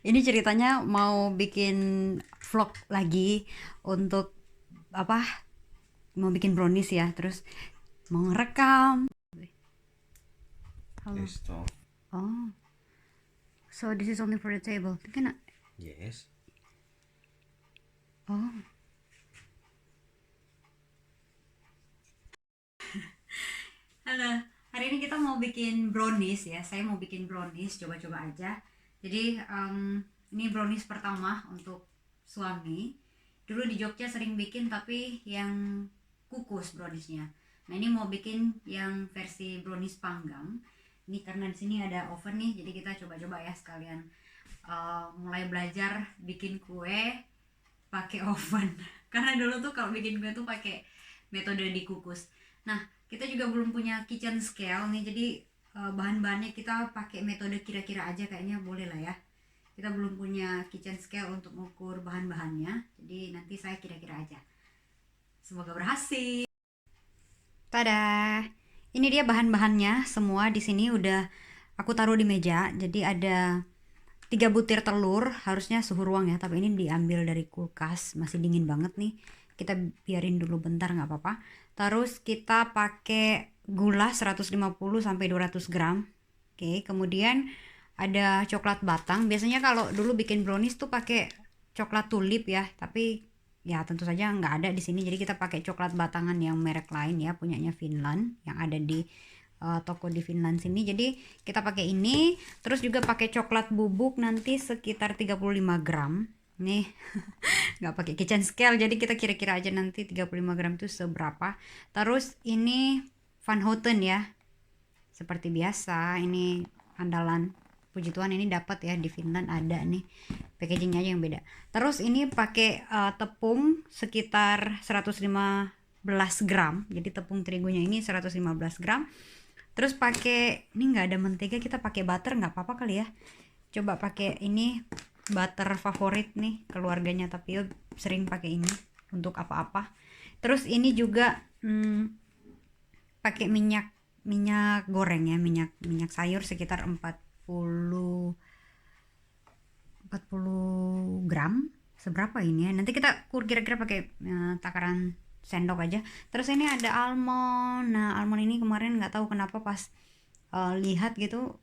Ini ceritanya mau bikin vlog lagi untuk apa? Mau bikin brownies ya, terus mau ngerekam. Halo. Esto. Oh, so this is only for the table. Can I? Yes. Oh, halo. Hari ini kita mau bikin brownies ya. Saya mau bikin brownies, coba-coba aja. Jadi ini brownies pertama untuk suami. Dulu di Jogja sering bikin tapi yang kukus browniesnya. Nah ini mau bikin yang versi brownies panggang. Ini karena di sini ada oven nih, jadi kita coba-coba ya sekalian mulai belajar bikin kue pakai oven. Karena dulu tuh kalau bikin kue tuh pakai metode dikukus. Nah kita juga belum punya kitchen scale nih, jadi bahan-bahannya kita pakai metode kira-kira aja, kayaknya boleh lah ya. Kita belum punya kitchen scale untuk mengukur bahan-bahannya, jadi nanti saya kira-kira aja. Semoga berhasil. Tada, ini dia bahan-bahannya semua di sini udah aku taruh di meja. Jadi ada 3 butir telur, harusnya suhu ruang ya, tapi ini diambil dari kulkas, masih dingin banget nih. Kita biarin dulu bentar nggak apa-apa. Terus kita pakai gula 150 sampai 200 gram. Oke, kemudian ada coklat batang. Biasanya kalau dulu bikin brownies tuh pakai coklat tulip ya, tapi ya tentu saja nggak ada di sini. Jadi kita pakai coklat batangan yang merek lain ya, punyanya Finland, yang ada di toko di Finland sini. Jadi kita pakai ini, terus juga pakai coklat bubuk nanti sekitar 35 gram. Nih, nggak pakai kitchen scale, jadi kita kira-kira aja nanti 35 gram itu seberapa. Terus ini Van Houten ya, seperti biasa ini andalan. Puji Tuhan ini dapat ya, di Finland ada nih, packagingnya aja yang beda. Terus ini pakai tepung sekitar 115 gram, jadi tepung terigunya ini 115 gram. Terus pakai, ini nggak ada mentega, kita pakai butter nggak apa-apa kali ya. Coba pakai ini butter favorit nih keluarganya, tapi sering pakai ini untuk apa-apa. Terus ini juga pakai minyak minyak goreng ya, minyak sayur sekitar 40 gram. Seberapa ini ya, nanti kita ukur kira-kira pakai takaran sendok aja. Terus ini ada almond. Nah almond ini kemarin nggak tahu kenapa pas lihat gitu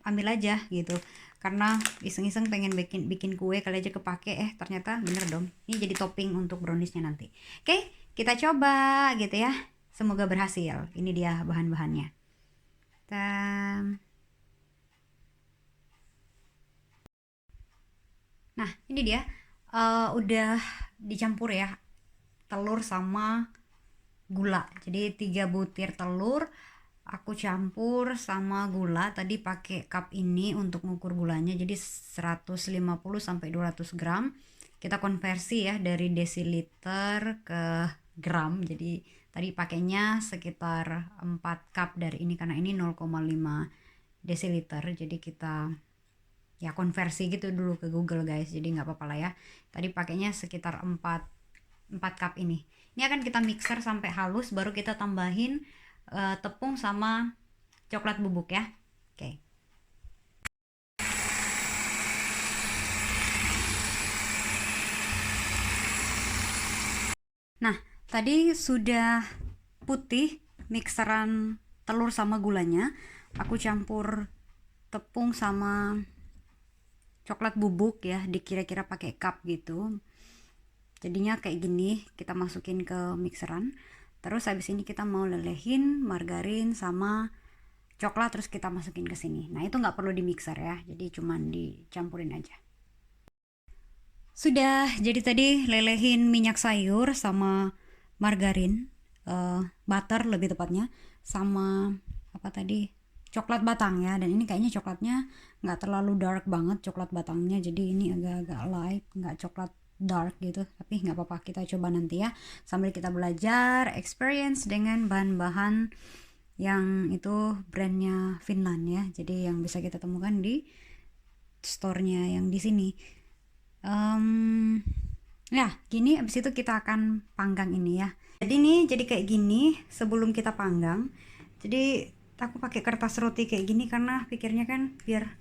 ambil aja gitu, karena iseng-iseng pengen bikin kue kali aja kepake, ternyata bener dong, ini jadi topping untuk browniesnya nanti. Oke, kita coba gitu ya, semoga berhasil. Ini dia bahan-bahannya. Nah ini dia, udah dicampur ya telur sama gula. Jadi 3 butir telur aku campur sama gula. Tadi pakai cup ini untuk mengukur gulanya, jadi 150 sampai 200 gram. Kita konversi ya dari desiliter ke gram. Jadi tadi pakainya sekitar 4 cup dari ini, karena ini 0,5 desiliter. Jadi kita ya konversi gitu dulu ke Google guys, jadi nggak apa-apa lah ya. Tadi pakainya sekitar 4 cup ini. Ini akan kita mixer sampai halus, baru kita tambahin tepung sama coklat bubuk ya. Oke. Nah, tadi sudah putih mixeran telur sama gulanya. Aku campur tepung sama coklat bubuk ya, dikira-kira pakai cup gitu. Jadinya kayak gini, kita masukin ke mixeran. Terus habis ini kita mau lelehin margarin sama coklat, terus kita masukin ke sini. Nah itu nggak perlu di mixer ya, jadi cuman dicampurin aja. Sudah, jadi tadi lelehin minyak sayur sama margarin, butter lebih tepatnya, sama apa tadi, coklat batang ya. Dan ini kayaknya coklatnya nggak terlalu dark banget coklat batangnya, jadi ini agak-agak light, nggak coklat dark gitu. Tapi nggak apa-apa, kita coba nanti ya, sambil kita belajar experience dengan bahan-bahan yang itu brandnya Finland ya, jadi yang bisa kita temukan di store-nya yang di sini. Ya gini, abis itu kita akan panggang ini ya. Jadi nih, jadi kayak gini sebelum kita panggang. Jadi aku pakai kertas roti kayak gini karena pikirnya kan biar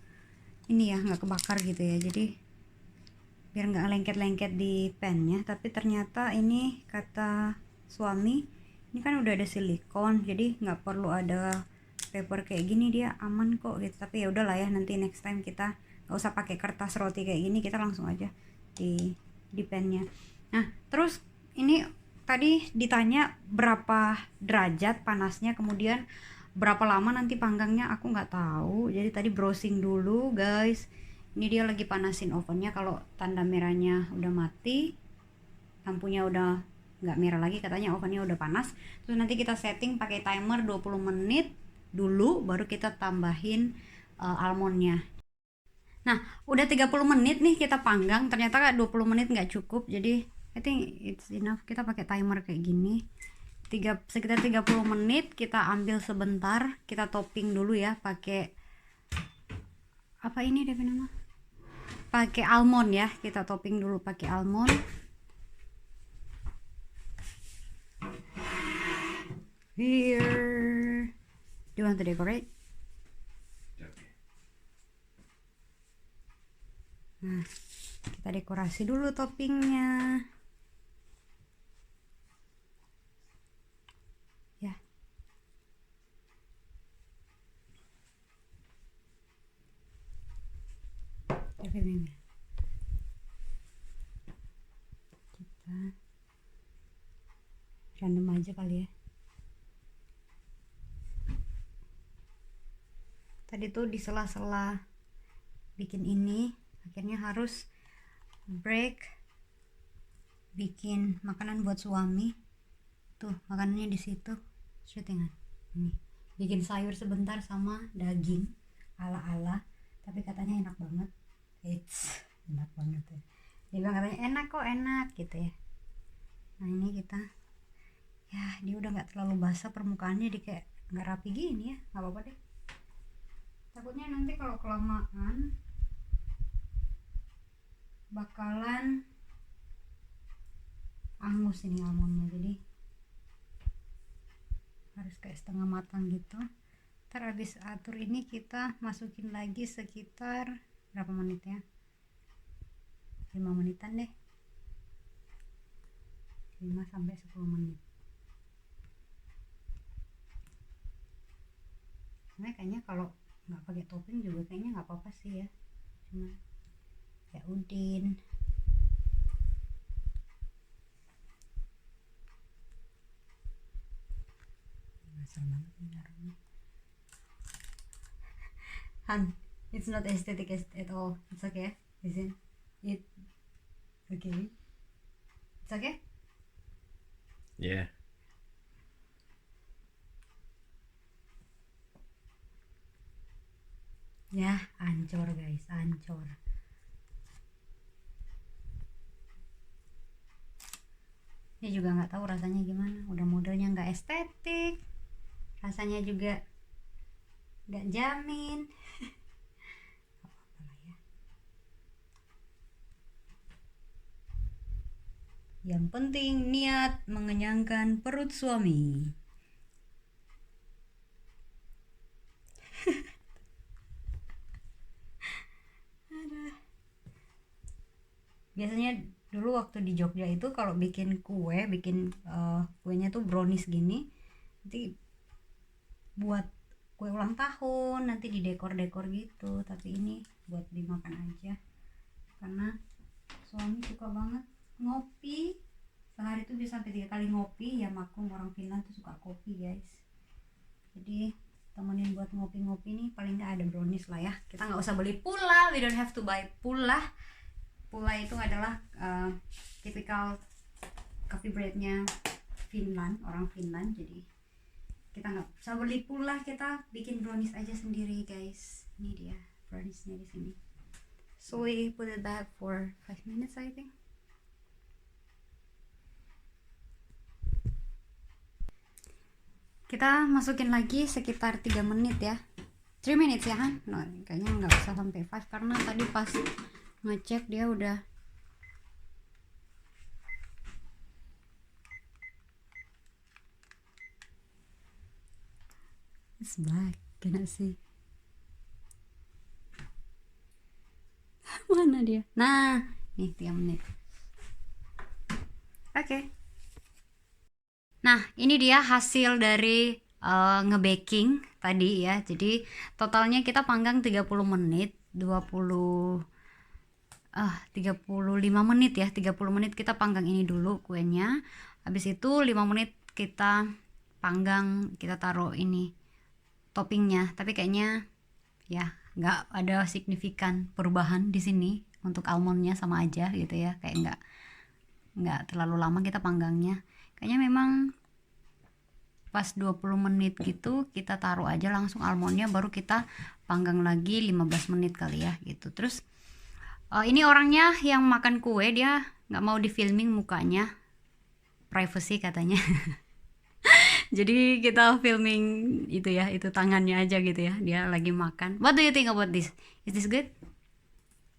ini ya, nggak kebakar gitu ya, jadi biar nggak lengket-lengket di pannya. Tapi ternyata ini kata suami ini kan udah ada silikon, jadi nggak perlu ada paper kayak gini, dia aman kok gitu. Tapi ya udahlah ya, nanti next time kita nggak usah pakai kertas roti kayak gini, kita langsung aja di pannya. Nah terus ini tadi ditanya berapa derajat panasnya, kemudian berapa lama nanti panggangnya, aku nggak tahu. Jadi tadi browsing dulu guys, ini dia lagi panasin ovennya. Kalau tanda merahnya udah mati, lampunya udah nggak merah lagi, katanya ovennya udah panas. Terus nanti kita setting pakai timer 20 menit dulu, baru kita tambahin almondnya. Nah udah 30 menit nih kita panggang, ternyata 20 menit nggak cukup, jadi I think it's enough kita pakai timer kayak gini. Sekitar 30 menit kita ambil sebentar, kita topping dulu ya pakai apa ini deh nama, pakai almond ya. Kita topping dulu pakai almond. Here, do you want to decorate? Nah kita dekorasi dulu toppingnya ya. Kita random aja kali ya. Tadi tuh di sela-sela bikin ini akhirnya harus break bikin makanan buat suami. Tuh makanannya di situ, syutingan ini bikin sayur sebentar sama daging ala-ala, tapi katanya enak banget. Enak banget ya, dia bilang katanya enak kok, enak gitu ya. Nah ini kita ya, dia udah nggak terlalu basah permukaannya, dia kayak nggak rapi gini ya, nggak apa-apa deh. Takutnya nanti kalau kelamaan bakalan angus ini almondnya, jadi harus kayak setengah matang gitu. Ntar habis atur ini kita masukin lagi sekitar berapa menit ya, 5 menitan deh, 5-10 menit. Sebenarnya kayaknya kalau nggak pakai topping juga kayaknya nggak apa-apa sih ya, cuma ya udin. Asal banget nih aromanya. Han, it's not aesthetic at all. It's okay, isn't it? Okay, it's okay. Yeah. Ya, ancur guys, ancur. Dia juga nggak tahu rasanya gimana. Udah modelnya nggak estetik, rasanya juga nggak jamin. Apa-apa ya. Yang penting niat mengenyangkan perut suami. Biasanya dulu waktu di Jogja itu kalau bikin kue, kuenya tuh brownies gini, nanti buat kue ulang tahun, nanti di dekor-dekor gitu. Tapi ini buat dimakan aja, karena suami suka banget ngopi. Sehari tuh bisa sampai 3 kali ngopi ya, maklum orang Finland tuh suka kopi guys. Jadi temenin buat ngopi-ngopi nih, paling nggak ada brownies lah ya. Kita nggak usah beli pula, we don't have to buy pula. Pula itu adalah typical coffee breadnya Finland, orang Finland. Jadi kita nggak usah beli pula, kita bikin brownies aja sendiri guys. Ini dia browniesnya di sini. So we put it back for 5 minutes I think. Kita masukin lagi sekitar 3 menit ya, 3 minutes ya Han. No, kayaknya nggak usah sampai 5 karena tadi pas ngecek dia udah it's black, cannot see. Mana dia? Nah, nih 3 menit. Oke. Nah, ini dia hasil dari nge-baking tadi ya. Jadi totalnya kita panggang 30 menit, 35 menit ya. 30 menit kita panggang ini dulu kuenya. Habis itu 5 menit kita panggang, kita taruh ini toppingnya. Tapi kayaknya ya nggak ada signifikan perubahan di sini untuk almondnya, sama aja gitu ya. Kayak nggak terlalu lama kita panggangnya. Kayaknya memang pas 20 menit gitu kita taruh aja langsung almondnya, baru kita panggang lagi 15 menit kali ya gitu. Terus ini orangnya yang makan kue, dia nggak mau di filming mukanya, privacy katanya. Jadi kita filming itu ya, itu tangannya aja gitu ya, dia lagi makan. What do you think about this? Is this good?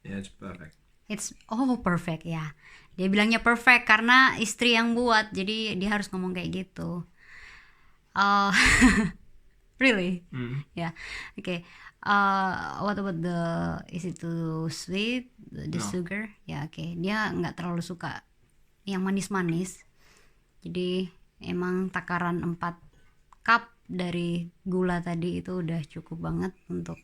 Yeah, it's perfect. It's perfect ya. Dia bilangnya perfect karena istri yang buat, jadi dia harus ngomong kayak gitu. Really? Yeah. Okay. What about is it too sweet? The No. sugar? Ya, okay. Dia nggak terlalu suka yang manis-manis. Jadi emang takaran 4 cup dari gula tadi itu udah cukup banget untuk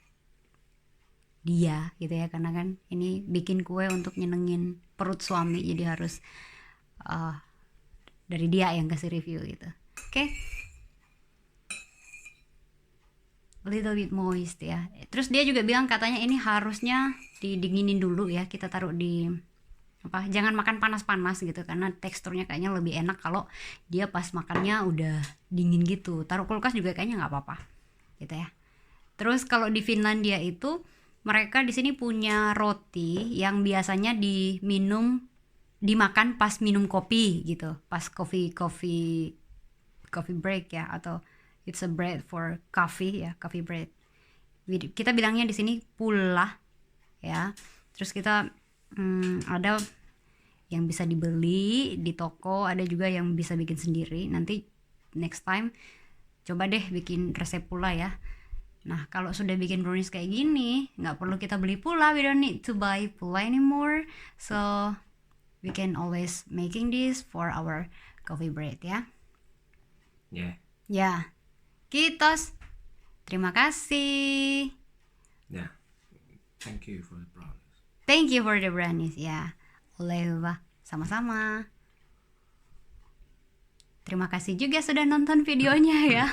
dia gitu ya, karena kan ini bikin kue untuk nyenengin perut suami, jadi harus dari dia yang kasih review gitu. Oke. Little bit moist ya. Terus dia juga bilang katanya ini harusnya didinginin dulu ya, kita taruh di jangan makan panas-panas gitu, karena teksturnya kayaknya lebih enak kalau dia pas makannya udah dingin gitu. Taruh kulkas juga kayaknya nggak apa-apa gitu ya. Terus kalau di Finlandia itu mereka di sini punya roti yang biasanya dimakan pas minum kopi gitu, pas coffee break ya, atau it's a bread for coffee ya, coffee bread. Kita bilangnya di sini pulla ya. Terus kita ada yang bisa dibeli di toko, ada juga yang bisa bikin sendiri. Nanti next time coba deh bikin resep pulla ya. Nah, kalau sudah bikin brownies kayak gini, nggak perlu kita beli pulla. We don't need to buy pulla anymore. So we can always making this for our coffee bread ya. Yeah. Ya. Kitos. Terima kasih. Yeah. Thank you for the brownies. Thank you for the brownies ya. Oleh, sama-sama. Terima kasih juga sudah nonton videonya ya.